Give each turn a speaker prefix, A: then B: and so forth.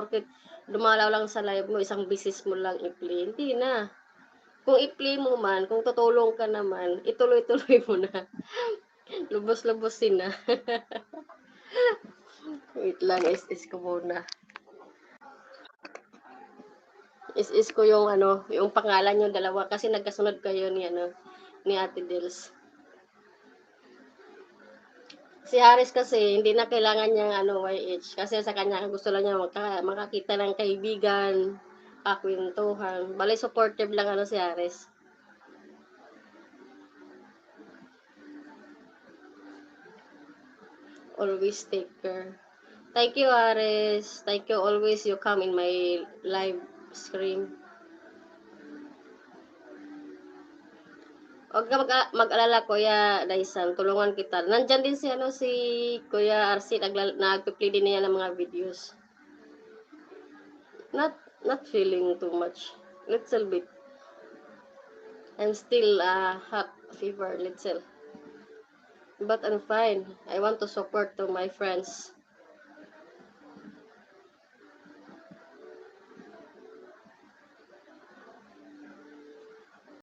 A: porket dumalaw lang sa live mo, isang beses mo lang i-play, hindi na. Kung i-play mo man, kung tutulong ka naman, ituloy-tuloy mo na. Lubos-lubosin na. Wait lang, is ko muna. Is ko yung ano, yung pangalan yung dalawa kasi nagkasunod kayo ni ano, ni Ate Dels. Si Haris kasi hindi na kailangan niyang ano YH kasi sa kanya gusto lang niya makakita ng kaibigan, kakwentuhan. Bale supportive lang ano si Haris. Always take care. Thank you, Ares. Thank you. Always you come in my live stream. Huwag ka mag-alala, Kuya Daisan. Tulungan kita. Nandyan din si, ano, si Kuya RC. Nagpiplay din niya ng mga videos. Not feeling too much. Little bit. I'm still hot fever, little. But I'm fine. I want to support to my friends.